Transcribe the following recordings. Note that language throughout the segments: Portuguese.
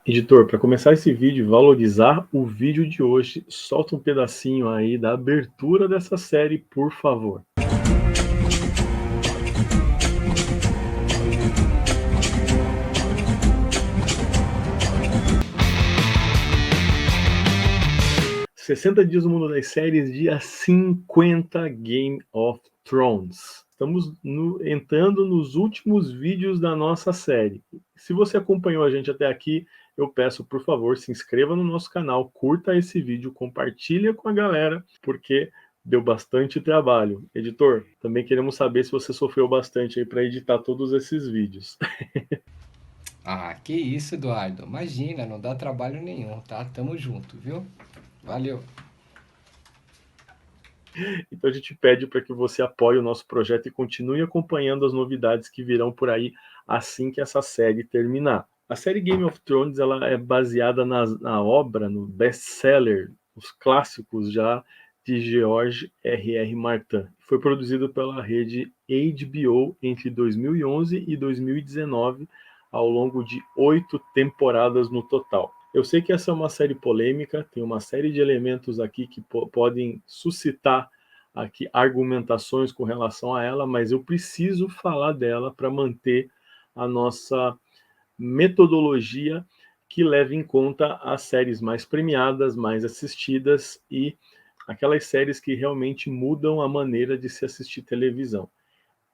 Editor, para começar esse vídeo, valorizar o vídeo de hoje, solta um pedacinho aí da abertura dessa série, por favor. "60 dias no mundo das séries", dia 50, Game of Thrones. Estamos entrando nos últimos vídeos da nossa série. Se você acompanhou a gente até aqui, eu peço, por favor, se inscreva no nosso canal, curta esse vídeo, compartilha com a galera, porque deu bastante trabalho. Editor, também queremos saber se você sofreu bastante aí para editar todos esses vídeos. Ah, que isso, Eduardo. Imagina, não dá trabalho nenhum, tá? Tamo junto, viu? Valeu. Então a gente pede para que você apoie o nosso projeto e continue acompanhando as novidades que virão por aí assim que essa série terminar. A série Game of Thrones ela é baseada na obra, no best-seller, os clássicos já de George R.R. Martin. Foi produzido pela rede HBO entre 2011 e 2019, ao longo de 8 temporadas no total. Eu sei que essa é uma série polêmica, tem uma série de elementos aqui que podem suscitar aqui argumentações com relação a ela, mas eu preciso falar dela para manter a nossa metodologia que leva em conta as séries mais premiadas, mais assistidas e aquelas séries que realmente mudam a maneira de se assistir televisão.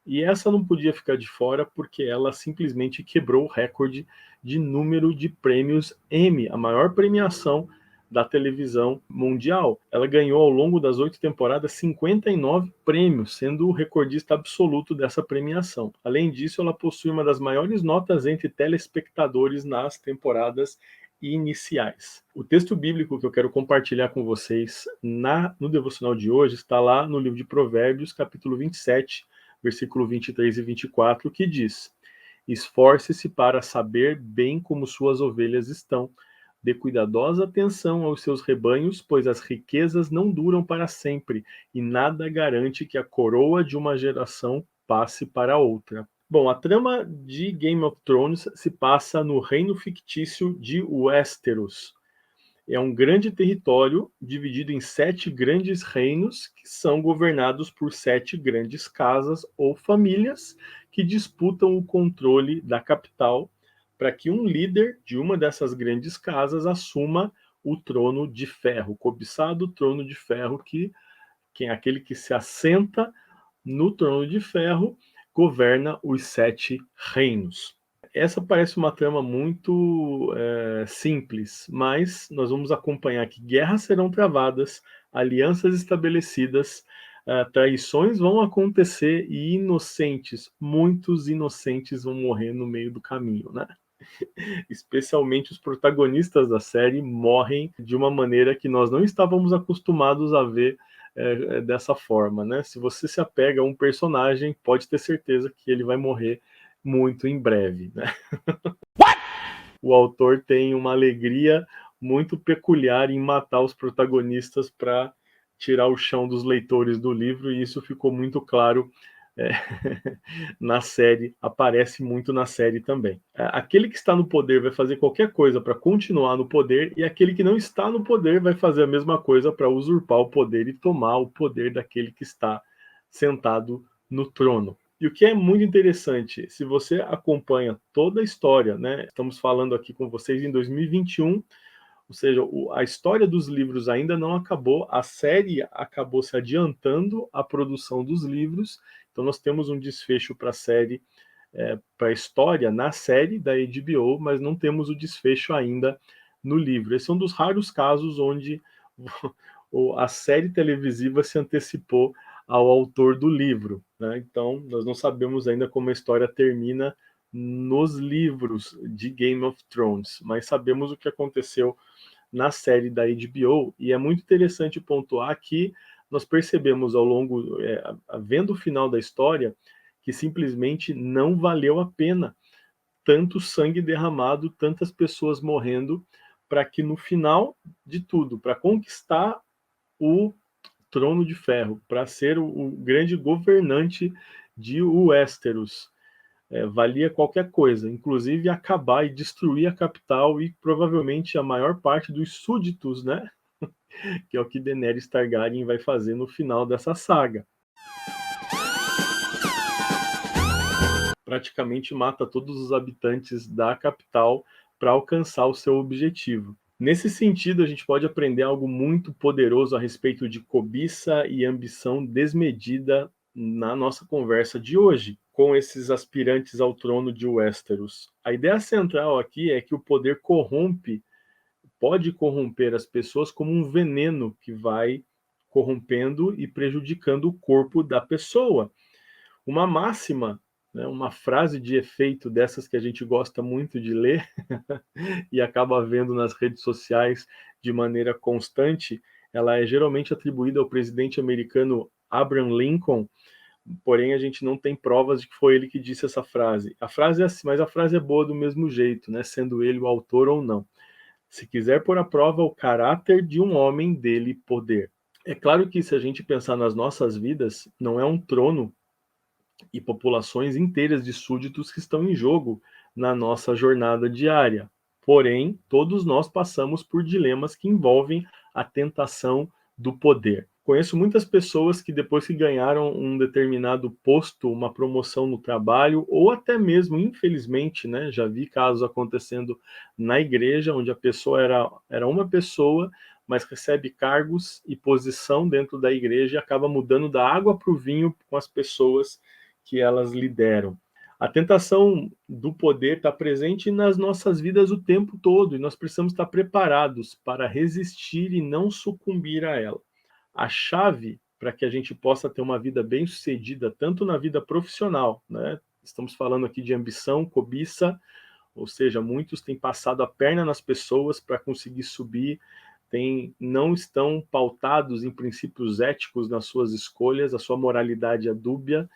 E essa não podia ficar de fora porque ela simplesmente quebrou o recorde de número de prêmios Emmy, a maior premiação da televisão mundial. Ela ganhou ao longo das 8 temporadas 59 prêmios, sendo o recordista absoluto dessa premiação. Além disso, ela possui uma das maiores notas entre telespectadores nas temporadas iniciais. O texto bíblico que eu quero compartilhar com vocês no devocional de hoje está lá no livro de Provérbios, capítulo 27, versículo 23 e 24, que diz: "Esforce-se para saber bem como suas ovelhas estão. Dê cuidadosa atenção aos seus rebanhos, pois as riquezas não duram para sempre, e nada garante que a coroa de uma geração passe para outra." Bom, a trama de Game of Thrones se passa no reino fictício de Westeros. É um grande território dividido em 7 grandes reinos que são governados por 7 grandes casas ou famílias que disputam o controle da capital para que um líder de uma dessas grandes casas assuma o trono de ferro, o cobiçado trono de ferro que quem é aquele que se assenta no trono de ferro governa os 7 reinos. Essa parece uma trama muito simples, mas nós vamos acompanhar que guerras serão travadas, alianças estabelecidas, traições vão acontecer e inocentes, muitos inocentes vão morrer no meio do caminho, né? Especialmente os protagonistas da série morrem de uma maneira que nós não estávamos acostumados a ver dessa forma, né? Se você se apega a um personagem, pode ter certeza que ele vai morrer muito em breve, né? O autor tem uma alegria muito peculiar em matar os protagonistas para tirar o chão dos leitores do livro, e isso ficou muito claro é, na série, aparece muito na série também. Aquele que está no poder vai fazer qualquer coisa para continuar no poder, e aquele que não está no poder vai fazer a mesma coisa para usurpar o poder e tomar o poder daquele que está sentado no trono. E o que é muito interessante, se você acompanha toda a história, né? Estamos falando aqui com vocês em 2021, ou seja, a história dos livros ainda não acabou, a série acabou se adiantando a produção dos livros, então nós temos um desfecho para a série, para a história na série da HBO, mas não temos o desfecho ainda no livro. Esse é um dos raros casos onde a série televisiva se antecipou ao autor do livro, né? Então, nós não sabemos ainda como a história termina nos livros de Game of Thrones, mas sabemos o que aconteceu na série da HBO, e é muito interessante pontuar que nós percebemos ao longo, vendo o final da história, que simplesmente não valeu a pena tanto sangue derramado, tantas pessoas morrendo, para que no final de tudo, para conquistar o trono de ferro, para ser o grande governante de Westeros, valia qualquer coisa, inclusive acabar e destruir a capital e provavelmente a maior parte dos súditos, né? Que é o que Daenerys Targaryen vai fazer no final dessa saga. Praticamente mata todos os habitantes da capital para alcançar o seu objetivo. Nesse sentido, a gente pode aprender algo muito poderoso a respeito de cobiça e ambição desmedida na nossa conversa de hoje, com esses aspirantes ao trono de Westeros. A ideia central aqui é que o poder pode corromper as pessoas como um veneno que vai corrompendo e prejudicando o corpo da pessoa. Uma máxima, né, uma frase de efeito dessas que a gente gosta muito de ler e acaba vendo nas redes sociais de maneira constante, ela é geralmente atribuída ao presidente americano Abraham Lincoln, porém a gente não tem provas de que foi ele que disse essa frase. A frase é assim, mas a frase é boa do mesmo jeito, né, sendo ele o autor ou não. Se quiser pôr à prova o caráter de um homem, dele poder. É claro que se a gente pensar nas nossas vidas, não é um trono e populações inteiras de súditos que estão em jogo na nossa jornada diária. Porém, todos nós passamos por dilemas que envolvem a tentação do poder. Conheço muitas pessoas que depois que ganharam um determinado posto, uma promoção no trabalho, ou até mesmo, infelizmente, né, já vi casos acontecendo na igreja, onde a pessoa era uma pessoa, mas recebe cargos e posição dentro da igreja e acaba mudando da água para o vinho com as pessoas que elas lideram. A tentação do poder está presente nas nossas vidas o tempo todo e nós precisamos estar preparados para resistir e não sucumbir a ela. A chave para que a gente possa ter uma vida bem-sucedida, tanto na vida profissional, né? Estamos falando aqui de ambição, cobiça, ou seja, muitos têm passado a perna nas pessoas para conseguir subir, não estão pautados em princípios éticos nas suas escolhas, a sua moralidade é dúbia,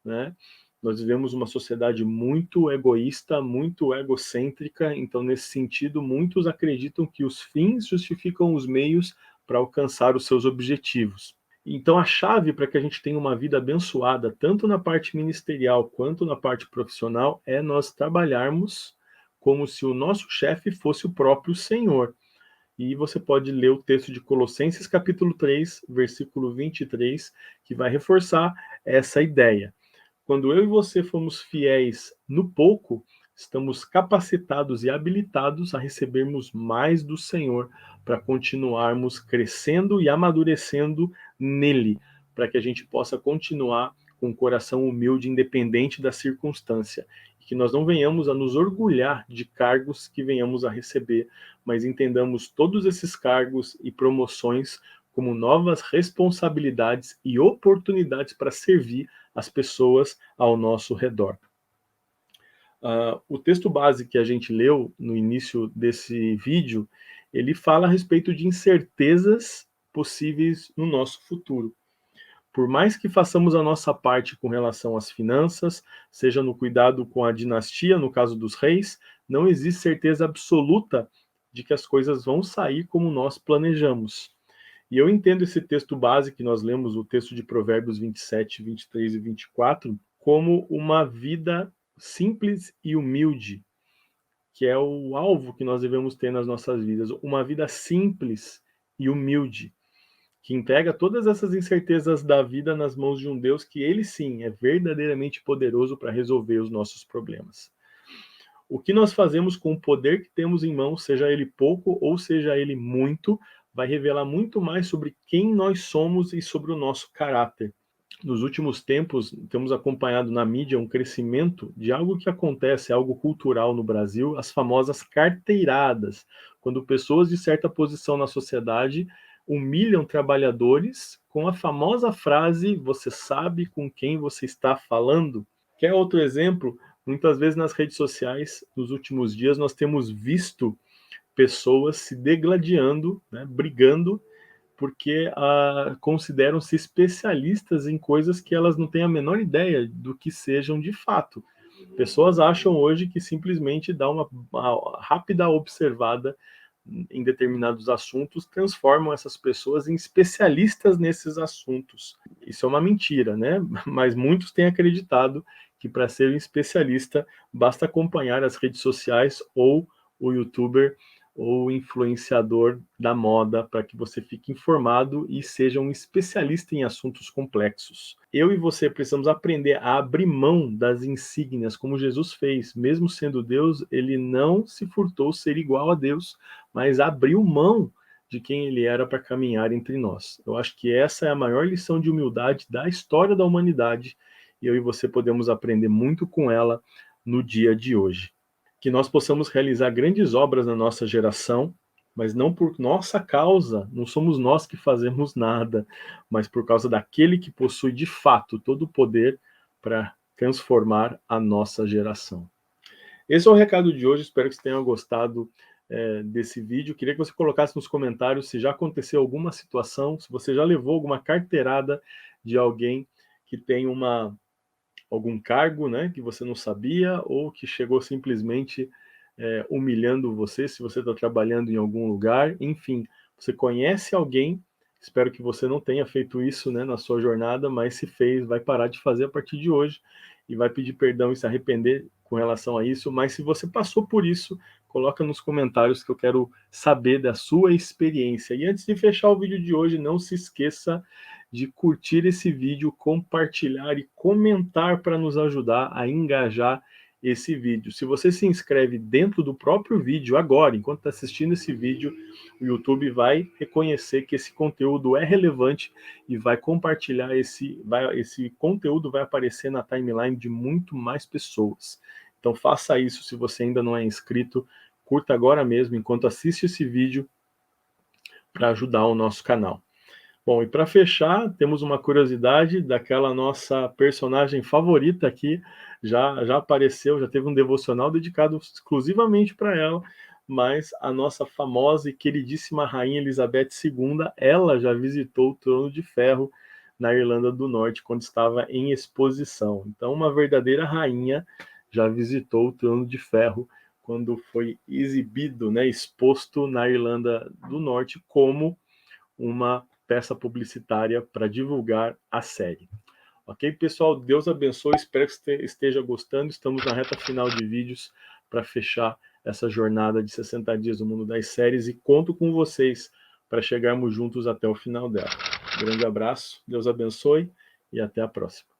né? Nós vivemos uma sociedade muito egoísta, muito egocêntrica, então, nesse sentido, muitos acreditam que os fins justificam os meios para alcançar os seus objetivos. Então, a chave para que a gente tenha uma vida abençoada, tanto na parte ministerial quanto na parte profissional, é nós trabalharmos como se o nosso chefe fosse o próprio Senhor. E você pode ler o texto de Colossenses capítulo 3, versículo 23, que vai reforçar essa ideia. Quando eu e você fomos fiéis no pouco, estamos capacitados e habilitados a recebermos mais do Senhor para continuarmos crescendo e amadurecendo nele, para que a gente possa continuar com um coração humilde, independente da circunstância, e que nós não venhamos a nos orgulhar de cargos que venhamos a receber, mas entendamos todos esses cargos e promoções como novas responsabilidades e oportunidades para servir as pessoas ao nosso redor. O texto base que a gente leu no início desse vídeo, ele fala a respeito de incertezas possíveis no nosso futuro. Por mais que façamos a nossa parte com relação às finanças, seja no cuidado com a dinastia, no caso dos reis, não existe certeza absoluta de que as coisas vão sair como nós planejamos. E eu entendo esse texto base que nós lemos, o texto de Provérbios 27, 23 e 24, como uma vida simples e humilde, que é o alvo que nós devemos ter nas nossas vidas. Uma vida simples e humilde, que entrega todas essas incertezas da vida nas mãos de um Deus que ele sim é verdadeiramente poderoso para resolver os nossos problemas. O que nós fazemos com o poder que temos em mãos, seja ele pouco ou seja ele muito, vai revelar muito mais sobre quem nós somos e sobre o nosso caráter. Nos últimos tempos, temos acompanhado na mídia um crescimento de algo que acontece, algo cultural no Brasil, as famosas carteiradas, quando pessoas de certa posição na sociedade humilham trabalhadores com a famosa frase: "Você sabe com quem você está falando?". Quer outro exemplo? Muitas vezes nas redes sociais, nos últimos dias, nós temos visto pessoas se degladiando, né, brigando, porque consideram-se especialistas em coisas que elas não têm a menor ideia do que sejam de fato. Pessoas acham hoje que simplesmente dá uma rápida observada em determinados assuntos transformam essas pessoas em especialistas nesses assuntos. Isso é uma mentira, né? Mas muitos têm acreditado que para ser um especialista basta acompanhar as redes sociais ou o youtuber ou influenciador da moda para que você fique informado e seja um especialista em assuntos complexos. Eu e você precisamos aprender a abrir mão das insígnias, como Jesus fez. Mesmo sendo Deus, ele não se furtou ser igual a Deus, mas abriu mão de quem ele era para caminhar entre nós. Eu acho que essa é a maior lição de humildade da história da humanidade, e eu e você podemos aprender muito com ela no dia de hoje. Que nós possamos realizar grandes obras na nossa geração, mas não por nossa causa, não somos nós que fazemos nada, mas por causa daquele que possui de fato todo o poder para transformar a nossa geração. Esse é o recado de hoje, espero que você tenha gostado desse vídeo. Queria que você colocasse nos comentários se já aconteceu alguma situação, se você já levou alguma carteirada de alguém que tem algum cargo, né, que você não sabia, ou que chegou simplesmente humilhando você, se você está trabalhando em algum lugar. Enfim, você conhece alguém, espero que você não tenha feito isso, né, na sua jornada, mas se fez, vai parar de fazer a partir de hoje e vai pedir perdão e se arrepender com relação a isso. Mas se você passou por isso, coloca nos comentários que eu quero saber da sua experiência. E antes de fechar o vídeo de hoje, não se esqueça de curtir esse vídeo, compartilhar e comentar para nos ajudar a engajar esse vídeo. Se você se inscreve dentro do próprio vídeo agora, enquanto está assistindo esse vídeo, o YouTube vai reconhecer que esse conteúdo é relevante e vai compartilhar esse conteúdo, vai aparecer na timeline de muito mais pessoas. Então faça isso se você ainda não é inscrito, curta agora mesmo enquanto assiste esse vídeo para ajudar o nosso canal. Bom, e para fechar, temos uma curiosidade daquela nossa personagem favorita aqui, já apareceu, já teve um devocional dedicado exclusivamente para ela, mas a nossa famosa e queridíssima Rainha Elizabeth II, ela já visitou o Trono de Ferro na Irlanda do Norte, quando estava em exposição. Então, uma verdadeira rainha já visitou o Trono de Ferro quando foi exibido, né, exposto na Irlanda do Norte como uma peça publicitária para divulgar a série. Ok, pessoal? Deus abençoe, espero que você esteja gostando. Estamos na reta final de vídeos para fechar essa jornada de 60 dias no mundo das séries e conto com vocês para chegarmos juntos até o final dela. Um grande abraço, Deus abençoe e até a próxima.